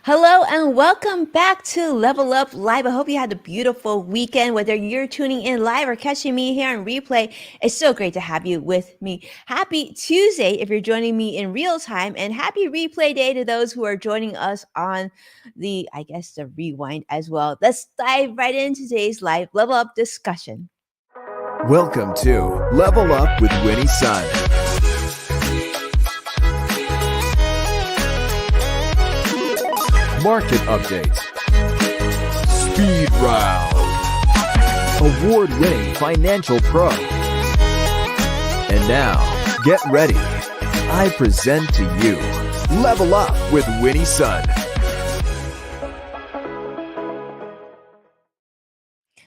Hello and welcome back to Level Up Live. I hope you had a beautiful weekend, whether you're tuning in live or catching me here on replay. It's so great to have you with me. Happy Tuesday if you're joining me in real time, and happy replay day to those who are joining us on the rewind as well. Let's dive right into today's live Level Up discussion. Welcome to Level Up with Winnie Sun. Market updates. Speed round. Award-winning financial pro. And now, get ready. I present to you Level Up with Winnie Sun.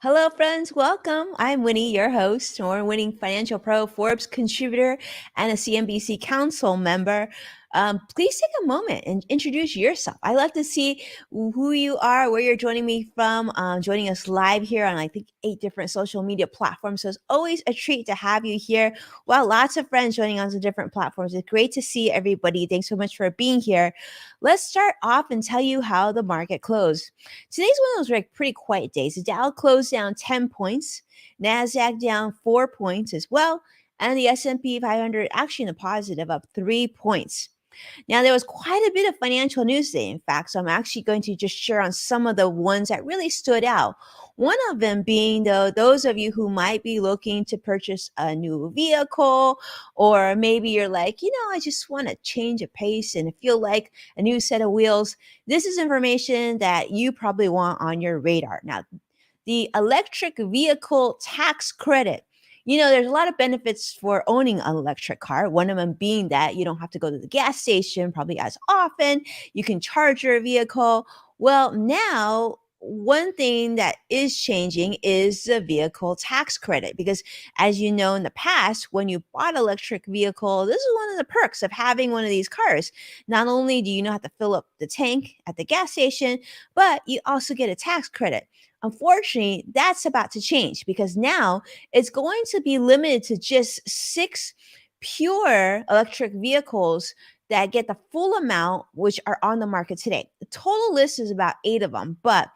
Hello, friends. Welcome. I'm Winnie, your host, award-winning financial pro, Forbes contributor, and a CNBC council member. Please take a moment and introduce yourself. I love to see who you are, where you're joining me from, joining us live here on, I think, 8 different social media platforms. So it's always a treat to have you here. Well, lots of friends joining on some different platforms. It's great to see everybody. Thanks so much for being here. Let's start off and tell you how the market closed. Today's one of those pretty quiet days. The Dow closed down 10 points, NASDAQ down 4 points as well, and the S&P 500 actually in the positive, up 3 points. Now, there was quite a bit of financial news today, in fact, so I'm actually going to just share on some of the ones that really stood out. One of them being, though, those of you who might be looking to purchase a new vehicle, or maybe you're like, I just want to change a pace and feel like a new set of wheels. This is information that you probably want on your radar. Now, the electric vehicle tax credit. There's a lot of benefits for owning an electric car. One of them being that you don't have to go to the gas station probably as often. You can charge your vehicle. Well, now, one thing that is changing is the vehicle tax credit, because as you know, in the past, when you bought an electric vehicle, this is one of the perks of having one of these cars. Not only do you not have to fill up the tank at the gas station, but you also get a tax credit. Unfortunately, that's about to change, because now it's going to be limited to just 6 pure electric vehicles that get the full amount, which are on the market today. The total list is about 8 of them, but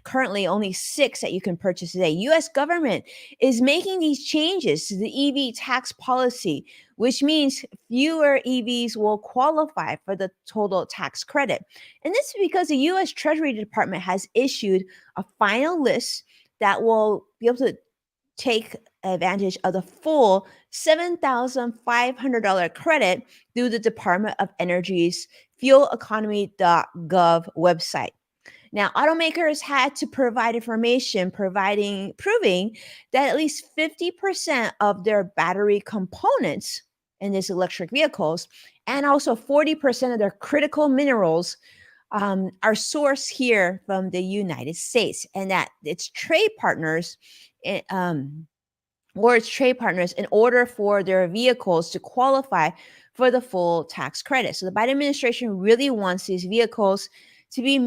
currently only 6 that you can purchase today. US government is making these changes to the EV tax policy, which means fewer EVs will qualify for the total tax credit. And this is because the US Treasury Department has issued a final list that will be able to take advantage of the full $7,500 credit through the Department of Energy's fueleconomy.gov website. Now, automakers had to provide information proving that at least 50% of their battery components in these electric vehicles, and also 40% of their critical minerals, are sourced here from the United States, and that its trade partners, in order for their vehicles to qualify for the full tax credit. So the Biden administration really wants these vehicles to be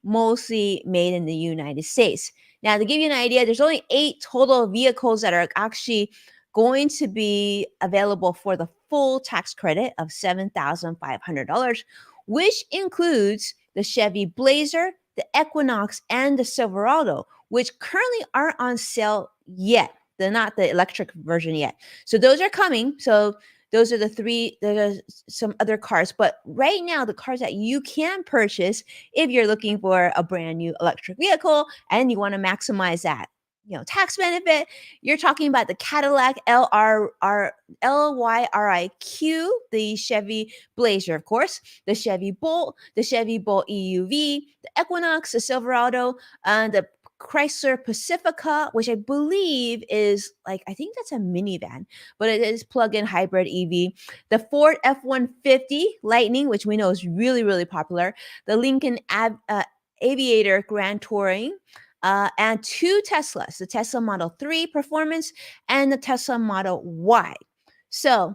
mostly made in the United States. Now, to give you an idea, there's only 8 total vehicles that are actually going to be available for the full tax credit of $7,500, which includes the Chevy Blazer, the Equinox, and the Silverado, which currently aren't on sale yet. They're not the electric version yet. So those are coming. So those are the 3. There are some other cars, but right now, the cars that you can purchase if you're looking for a brand new electric vehicle and you want to maximize that, tax benefit, you're talking about the Cadillac LYRIQ, the Chevy Blazer, of course, the Chevy Bolt, the Chevy Bolt EUV, the Equinox, the Silverado, and the Chrysler Pacifica, which I believe is I think that's a minivan, but it is plug-in hybrid EV. The Ford F-150 Lightning, which we know is really, really popular. The Lincoln Aviator Grand Touring, and 2 Teslas, the Tesla Model 3 Performance and the Tesla Model Y. So,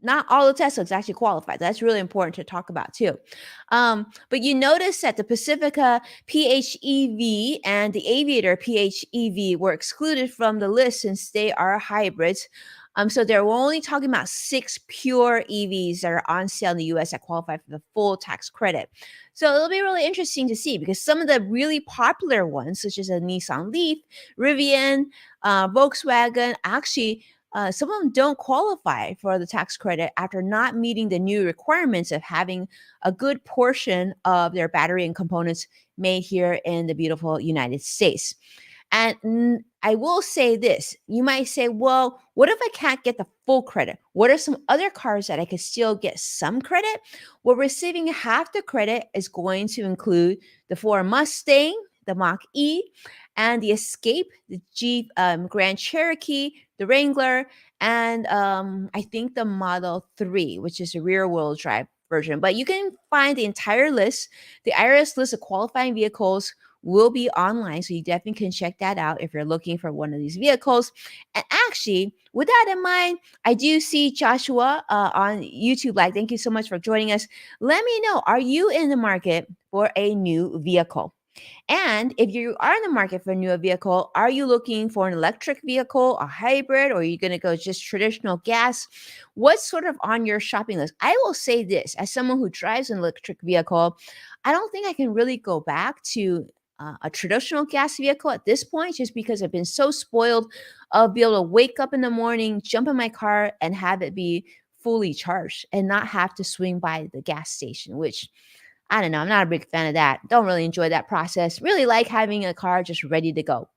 not all the Teslas actually qualify. That's really important to talk about too. But you notice that the Pacifica PHEV and the Aviator PHEV were excluded from the list since they are hybrids. So they're only talking about 6 pure EVs that are on sale in the US that qualify for the full tax credit. So it'll be really interesting to see because some of the really popular ones, such as a Nissan Leaf, Rivian, Volkswagen, actually some of them don't qualify for the tax credit after not meeting the new requirements of having a good portion of their battery and components made here in the beautiful United States. And I will say this, you might say, well, what if I can't get the full credit? What are some other cars that I could still get some credit? Well, receiving half the credit is going to include the Ford Mustang, the Mach E, and the Escape, the Jeep Grand Cherokee, the Wrangler, and I think the Model 3, which is a rear wheel drive version. But you can find the entire list. The IRS list of qualifying vehicles will be online. So you definitely can check that out if you're looking for one of these vehicles. And actually, with that in mind, I do see Joshua on YouTube Live. Thank you so much for joining us. Let me know, are you in the market for a new vehicle? And if you are in the market for a new vehicle, are you looking for an electric vehicle, a hybrid, or are you going to go just traditional gas? What's sort of on your shopping list? I will say this, as someone who drives an electric vehicle, I don't think I can really go back to a traditional gas vehicle at this point, just because I've been so spoiled of being able to wake up in the morning, jump in my car, and have it be fully charged and not have to swing by the gas station, which I don't know. I'm not a big fan of that. Don't really enjoy that process. Really like having a car just ready to go.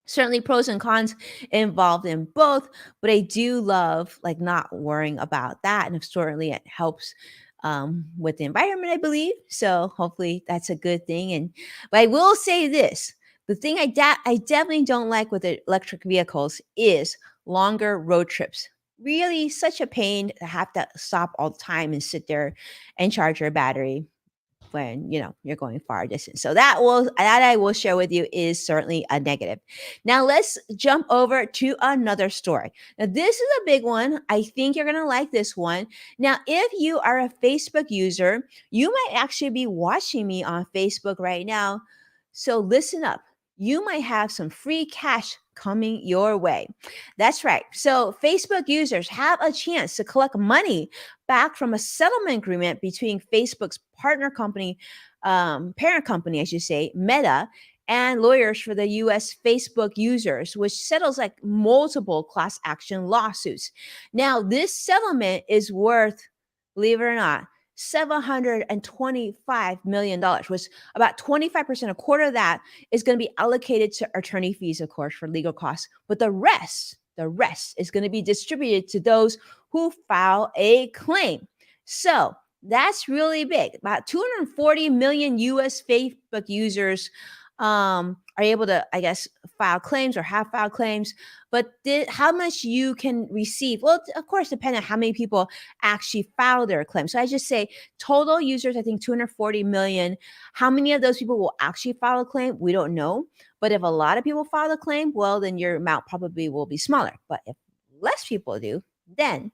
Certainly pros and cons involved in both, but I do love like not worrying about that. And certainly it helps with the environment, I believe. So hopefully that's a good thing. But I will say this: the thing I definitely don't like with the electric vehicles is longer road trips. Really, such a pain to have to stop all the time and sit there and charge your battery when you're going far distance. So that I will share with you is certainly a negative. Now let's jump over to another story. Now this is a big one. I think you're gonna like this one. Now, if you are a Facebook user, you might actually be watching me on Facebook right now. So listen up. You might have some free cash coming your way. That's right. So Facebook users have a chance to collect money back from a settlement agreement between Facebook's partner company, parent company, I should say, Meta, and lawyers for the US Facebook users, which settles like multiple class action lawsuits. Now, this settlement is worth, believe it or not, $725 million, which about 25%, a quarter of that is going to be allocated to attorney fees, of course, for legal costs. But the rest is going to be distributed to those who file a claim. So that's really big. About 240 million US Facebook users are able to, I guess, file claims or have filed claims. But how much you can receive, well, of course, depending on how many people actually file their claim. So I just say total users, I think 240 million. How many of those people will actually file a claim? We don't know. But if a lot of people file a claim, well, then your amount probably will be smaller. But if less people do, then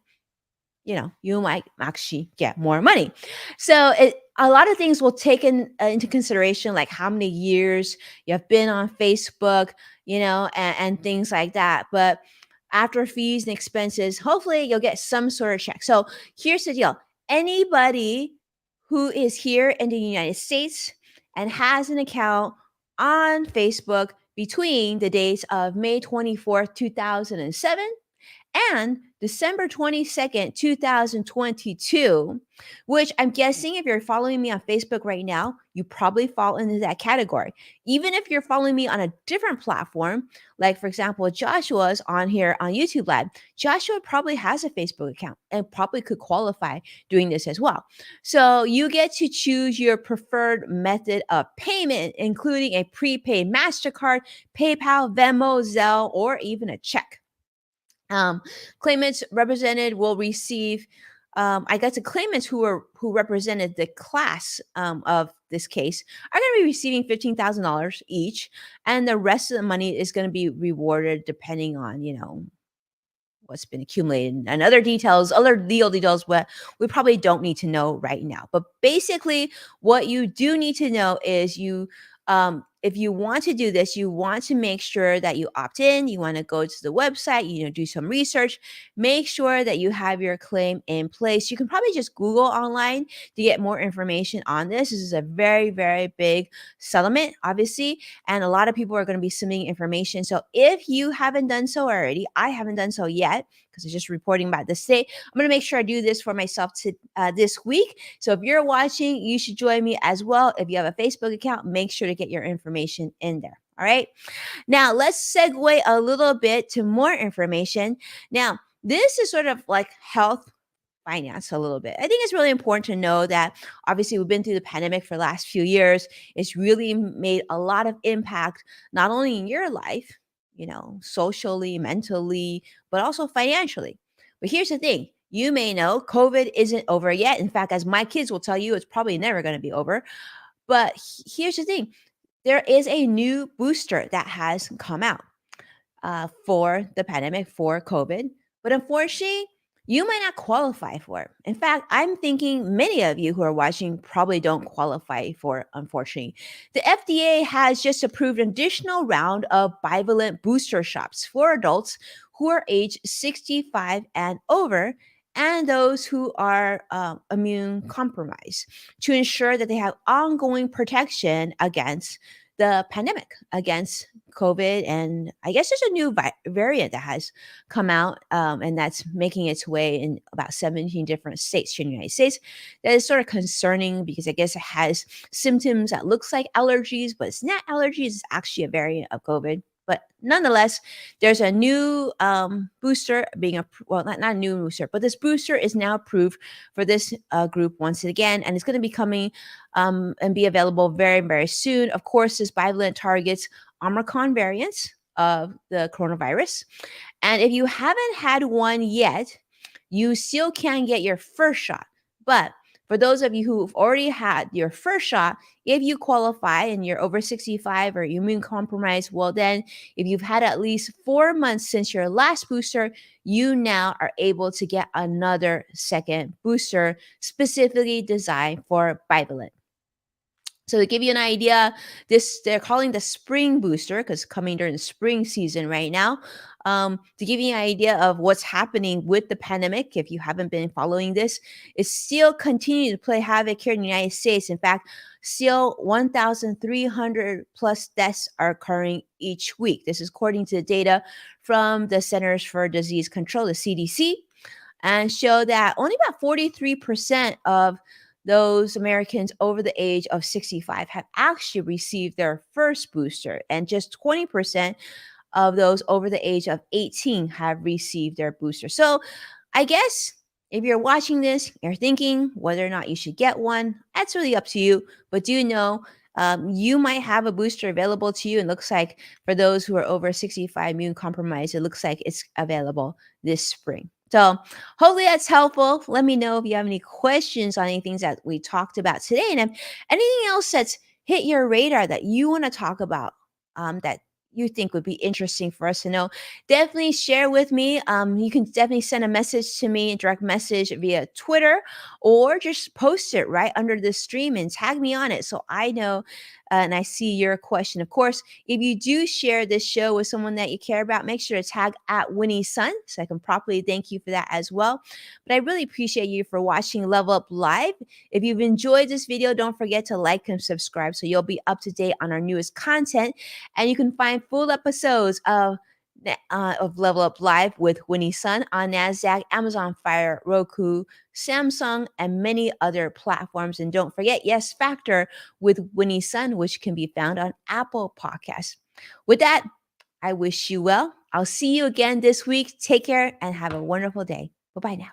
you might actually get more money. So a lot of things will take into consideration, like how many years you have been on Facebook, and things like that. But after fees and expenses, hopefully you'll get some sort of check. So here's the deal. Anybody who is here in the United States and has an account on Facebook between the dates of May 24th, 2007 and December 22nd, 2022, which I'm guessing if you're following me on Facebook right now, you probably fall into that category. Even if you're following me on a different platform, like for example, Joshua's on here on YouTube Live, Joshua probably has a Facebook account and probably could qualify doing this as well. So you get to choose your preferred method of payment, including a prepaid MasterCard, PayPal, Venmo, Zelle, or even a check. Claimants represented will receive, I guess the claimants who represented the class of this case are going to be receiving $15,000 each, and the rest of the money is going to be rewarded depending on what's been accumulated and other legal details, what we probably don't need to know right now. But basically, what you do need to know is you if you want to do this, you want to make sure that you opt in. You want to go to the website, do some research, make sure that you have your claim in place. You can probably just Google online to get more information on this. This is a very, very big settlement, obviously, and a lot of people are going to be submitting information. So if you haven't done so already, I haven't done so yet because I'm just reporting about this today. I'm going to make sure I do this for myself this week. So if you're watching, you should join me as well. If you have a Facebook account, make sure to get your information in there. All right. Now let's segue a little bit to more information. Now, this is sort of like health finance a little bit. I think it's really important to know that obviously we've been through the pandemic for the last few years. It's really made a lot of impact, not only in your life, socially, mentally, but also financially. But here's the thing. You may know COVID isn't over yet. In fact, as my kids will tell you, it's probably never going to be over. But here's the thing. There is a new booster that has come out for the pandemic, for COVID. But unfortunately, you might not qualify for it. In fact, I'm thinking many of you who are watching probably don't qualify for it, unfortunately. The FDA has just approved an additional round of bivalent booster shots for adults who are age 65 and over and those who are immune compromised to ensure that they have ongoing protection against the pandemic, against COVID. And I guess there's a new variant that has come out, and that's making its way in about 17 different states here in the United States. That is sort of concerning because I guess it has symptoms that looks like allergies, but it's not allergies. It's actually a variant of COVID. But nonetheless, there's a new booster being not a new booster, but this booster is now approved for this group once again, and it's going to be coming and be available very, very soon. Of course, this bivalent targets Omicron variants of the coronavirus. And if you haven't had one yet, you still can get your first shot. But for those of you who've already had your first shot, if you qualify and you're over 65 or you're immune compromised, well, then if you've had at least 4 months since your last booster, you now are able to get another second booster specifically designed for bivalent. So to give you an idea, they're calling the spring booster because coming during the spring season right now. To give you an idea of what's happening with the pandemic, if you haven't been following this, it's still continuing to play havoc here in the United States. In fact, still 1,300 plus deaths are occurring each week. This is according to the data from the Centers for Disease Control, the CDC, and show that only about 43% of those Americans over the age of 65 have actually received their first booster, and just 20% of those over the age of 18 have received their booster. So I guess if you're watching this, you're thinking whether or not you should get one, that's really up to you. But do know you might have a booster available to you. And looks like for those who are over 65 immune compromised, it looks like it's available this spring. So hopefully that's helpful. Let me know if you have any questions on any things that we talked about today. And if anything else that's hit your radar that you want to talk about, that you think would be interesting for us to know, definitely share with me. You can definitely send a message to me, a direct message via Twitter, or just post it right under the stream and tag me on it so I know and I see your question. Of course, if you do share this show with someone that you care about, make sure to tag at Winnie Sun so I can properly thank you for that as well. But I really appreciate you for watching Level Up Live. If you've enjoyed this video, don't forget to like and subscribe so you'll be up to date on our newest content. And you can find full episodes of Level Up Live with Winnie Sun on NASDAQ, Amazon Fire, Roku, Samsung, and many other platforms. And don't forget, Yes Factor with Winnie Sun, which can be found on Apple Podcasts. With that, I wish you well. I'll see you again this week. Take care and have a wonderful day. Bye-bye now.